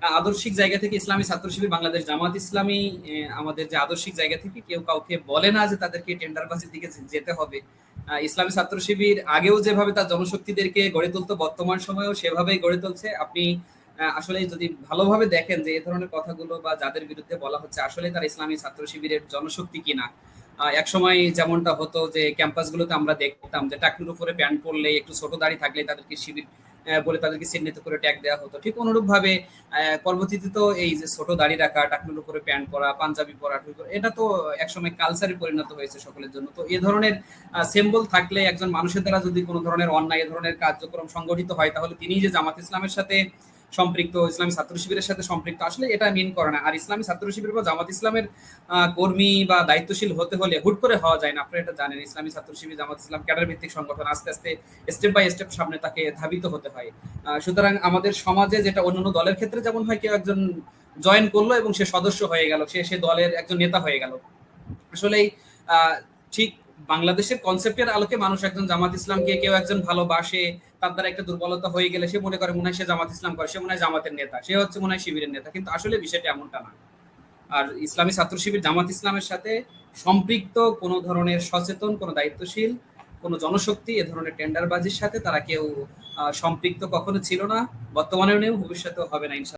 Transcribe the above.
আদর্শিক জায়গা থেকে ইসলামী ছাত্র শিবির বাংলাদেশ জামাত ইসলামী আমাদের যে আদর্শিক জায়গা থেকে কেউ কাউকে বলে না যে তাদেরকে টেন্ডারবাজির দিকে যেতে হবে। ইসলামী ছাত্র শিবির আগেও যেভাবে তার জনশক্তিদেরকে গড়ে তুলতো বর্তমান সময়েও সেভাবেই গড়ে তুলছে। আপনি আসলে যদি ভালোভাবে দেখেন যে এই ধরনের কথাগুলো বা যাদের বিরুদ্ধে বলা হচ্ছে আসলে তারা ইসলামী ছাত্র শিবিরের জনশক্তি কিনা। একসময় যেমনটা হতো যে ক্যাম্পাসগুলোতে আমরা দেখতাম যে টাকনুর উপরে প্যান্ট পরলে একটু ছোট দাড়ি থাকলে তাদেরকে শিবির বলে তাদেরকে চিহ্নিত করে ট্যাগ দেওয়া হতো। ঠিক অনুরূপ ভাবে পরবর্তীতে তো এই যে ছোট দাড়ি রাখা, টাকনুর উপরে প্যান্ট পরা, পাঞ্জাবি পরা, টুপি পরা, এটা তো একসময় কালচারে পরিণত হয়েছে সকলের জন্য। তো এ ধরনের সিম্বল থাকলে একজন মানুষের দ্বারা যদি কোনো ধরনের অন্যায় এ ধরনের কার্যক্রম সংগঠিত হয় তাহলে তিনি যে জামাত ইসলামের সাথে সম্পৃক্ত, ইসলামী ছাত্র শিবিরের সাথে সম্পৃক্ত, আসলে এটা মিন করে না। আর ইসলামী ছাত্র শিবির বা জামাত ইসলামের কর্মী বা দায়িত্বশীল হতে হলে হুট করে হওয়া যায় না। আপনারা এটা জানেন, ইসলামী ছাত্র শিবির জামাত ইসলাম ক্যাডার ভিত্তিক সংগঠন, আস্তে আস্তে স্টেপ বাই স্টেপ সামনে তাকে ধাবিত হতে হয়। সুতরাং আমাদের সমাজে যেটা অন্যান্য দলের ক্ষেত্রে যেমন হয়, কেউ একজন জয়েন করলো এবং সে সদস্য হয়ে গেল, সে দলের একজন নেতা হয়ে গেল। আসলেই ঠিক বাংলাদেশের কনসেপ্টের আলোকে মানুষ একজন জামাত ইসলামকে কেউ একজন ভালোবাসে, তার দ্বারা একটা দুর্বলতা হয়ে গেলে সে মনে করে মনে হয় সে জামাত ইসলাম করে, সে মনে হয় জামাতের নেতা, সে হচ্ছে মনে হয় শিবিরের নেতা, কিন্তু আসলে বিষয়টা এমনটা না। আর ইসলামী ছাত্র শিবির জামাত ইসলামের সাথে সম্পৃক্ত কোন ধরনের সচেতন, কোন দায়িত্বশীল, কোন জনশক্তি এ ধরনের টেন্ডারবাজির সাথে তারা কেউ সম্পৃক্ত কখনো ছিল না, বর্তমানেও নেই, ভবিষ্যতেও হবে না ইনশাআল্লাহ।